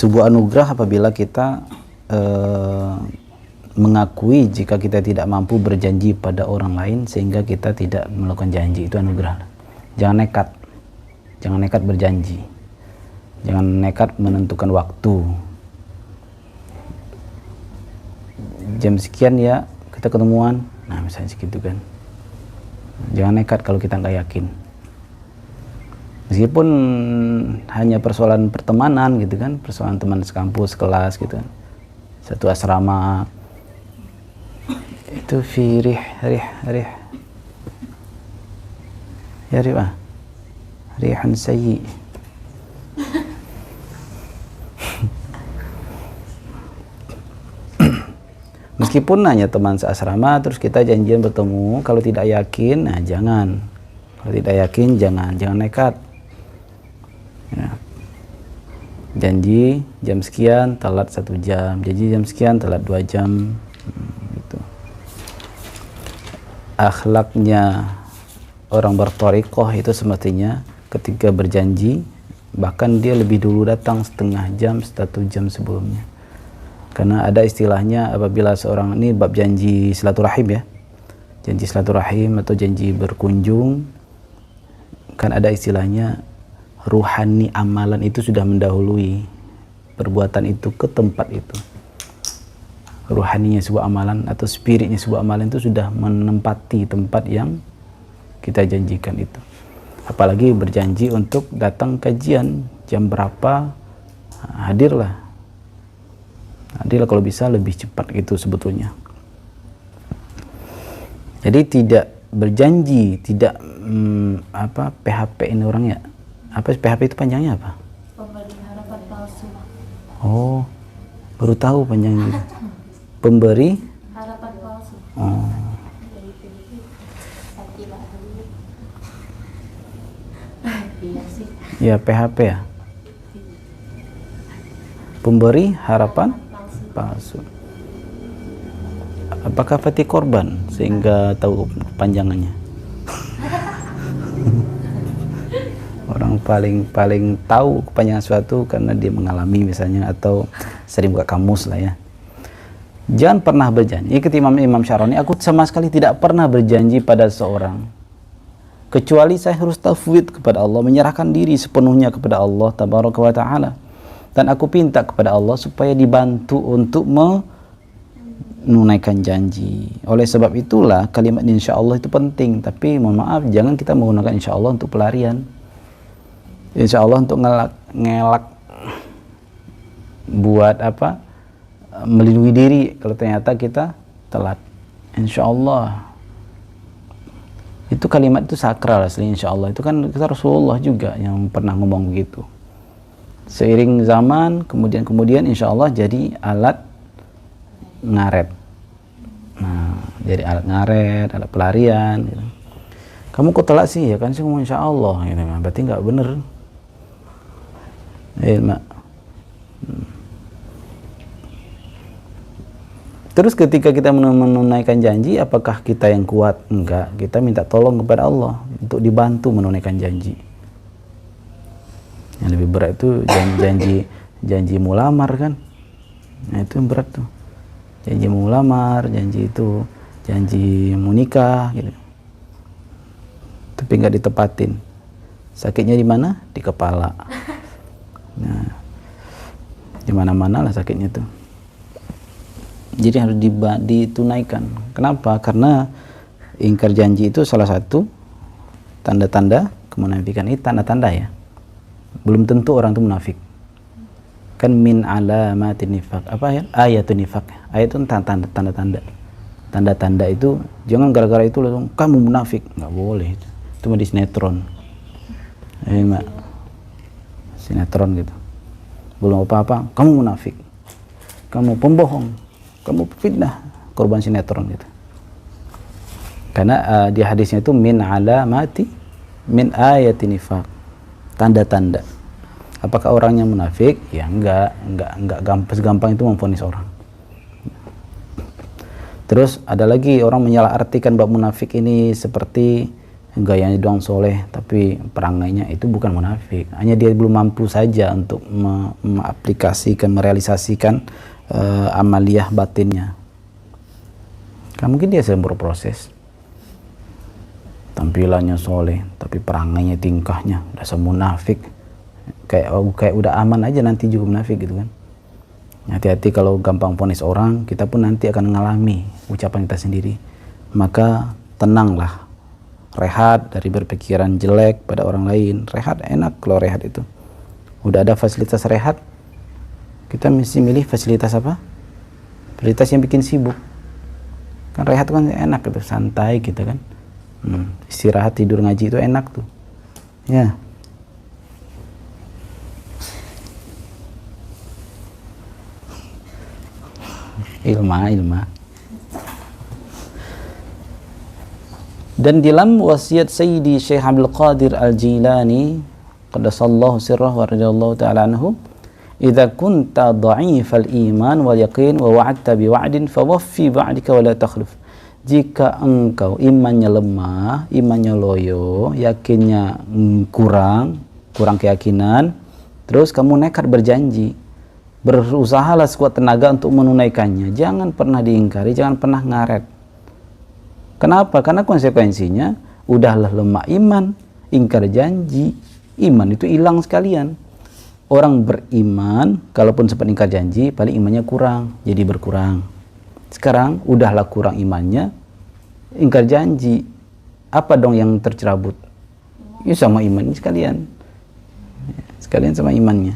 sebuah anugerah apabila kita mengakui jika kita tidak mampu berjanji pada orang lain sehingga kita tidak melakukan janji. Itu anugerah. Jangan nekat berjanji, jangan nekat menentukan waktu. Jam sekian ya kita ketemuan, nah misalnya segitu kan. Jangan nekat kalau kita nggak yakin. Meskipun hanya persoalan pertemanan gitu kan, persoalan teman sekampus, kelas gitu kan, satu asrama, itu firih ya riba rihan sayyi. Meskipun hanya teman seasrama, terus kita janjian bertemu, kalau tidak yakin, nah jangan. Kalau tidak yakin, jangan nekat. Ya. Janji jam sekian, telat 1 jam. Janji jam sekian, telat 2 jam. Gitu. Akhlaknya orang berthariqah itu semestinya ketika berjanji, bahkan dia lebih dulu datang setengah jam, 1 jam sebelumnya. Karena ada istilahnya apabila seorang, ini bab janji silaturahim ya, janji silaturahim atau janji berkunjung, kan ada istilahnya ruhani amalan itu sudah mendahului perbuatan itu ke tempat itu. Ruhaninya sebuah amalan atau spiritnya sebuah amalan itu sudah menempati tempat yang kita janjikan itu. Apalagi berjanji untuk datang kajian jam berapa, hadirlah kalau bisa lebih cepat gitu sebetulnya. Jadi tidak berjanji, tidak PHP ini orangnya. Apa PHP itu panjangnya apa? Pemberi harapan palsu. Oh, baru tahu panjangnya. Pemberi Harapan palsu. Oh. Iya sih. Ya PHP ya. Pemberi harapan palsu. Apakah Fatih korban sehingga tahu panjangannya? Orang paling tahu kepanjangan suatu karena dia mengalami misalnya atau sering buka kamus lah ya. Jangan pernah berjanji. Ikut Imam Syaroni, aku sama sekali tidak pernah berjanji pada seorang kecuali saya harus tafwid kepada Allah, menyerahkan diri sepenuhnya kepada Allah tabaraka wa taala. Dan aku pinta kepada Allah supaya dibantu untuk menunaikan janji. Oleh sebab itulah kalimat insya Allah itu penting. Tapi mohon maaf, jangan kita menggunakan insya Allah untuk pelarian. Insya Allah untuk ngelak buat apa? Melindungi diri kalau ternyata kita telat. Insya Allah. Itu kalimat itu sakral asli insya Allah. Itu kan kita Rasulullah juga yang pernah ngomong begitu. Seiring zaman, kemudian insya Allah jadi alat ngaret. Nah, jadi alat ngaret, alat pelarian. Gitu. Kamu kok telat sih? Ya kan saya ngomong insya Allah. Gitu. Berarti nggak bener. Mak. Terus ketika kita menunaikan janji, apakah kita yang kuat? Enggak. Kita minta tolong kepada Allah untuk dibantu menunaikan janji. Yang lebih berat itu janji mulamar kan. Nah itu yang berat tuh. Janji mulamar, janji mau nikah gitu. Tapi nggak ditepatin. Sakitnya di mana? Di kepala. Nah, di mana-mana lah sakitnya tuh. Jadi harus ditunaikan. Kenapa? Karena ingkar janji itu salah satu tanda-tanda kemunafikan. Ini tanda-tanda ya. Belum tentu orang itu munafik. Kan min alamatin nifaq. Apa ya? Ayatun nifaq. Ayat itu tanda-tanda. Tanda-tanda itu jangan gara-gara itu langsung kamu munafik. Nggak boleh. Itu mah di sinetron. Mak. Sinetron gitu. Belum apa-apa, kamu munafik. Kamu pembohong. Kamu fitnah, korban sinetron gitu. Karena di hadisnya itu min alamati min ayatin nifaq. Tanda-tanda. Apakah orangnya munafik? Ya enggak gampang itu memvonis orang. Terus ada lagi orang menyalahartikan bab munafik ini seperti gayanya doang soleh tapi perangainya, itu bukan munafik. Hanya dia belum mampu saja untuk mengaplikasikan, merealisasikan amaliyah batinnya. Kan mungkin dia sedang berproses. Tampilannya soleh tapi perangainya, tingkahnya dasar munafik. Kayak udah aman aja, nanti juga munafik gitu kan. Hati-hati kalau gampang vonis orang, kita pun nanti akan mengalami ucapan kita sendiri. Maka tenanglah, rehat dari berpikiran jelek pada orang lain. Rehat enak kalau rehat itu. Udah ada fasilitas rehat, kita mesti milih fasilitas apa? Fasilitas yang bikin sibuk. Kan rehat kan enak gitu, santai gitu kan. Istirahat, tidur, ngaji itu enak tuh. Ya. Ilma. Dan dalam wasiat Sayyidi Syekh Abdul Qadir Al-Jilani qaddasallahu sirrahu wa radhiyallahu ta'ala anhu, idza kunta dha'ifal iman wal yaqin wa wa'adta bi wa'din fawaffi ba'dika wa la takhluf. Jika engkau imannya lemah, imannya loyo, yakinnya kurang keyakinan, terus kamu nekat berjanji, berusahalah sekuat tenaga untuk menunaikannya. Jangan pernah diingkari, jangan pernah ngaret. Kenapa? Karena konsekuensinya udahlah lemah iman, ingkar janji, iman itu hilang sekalian. Orang beriman, kalaupun sempat ingkar janji, paling imannya kurang, jadi berkurang. Sekarang udahlah kurang imannya, ingkar janji, apa dong yang tercerabut? Ya sama imannya sekalian sama imannya.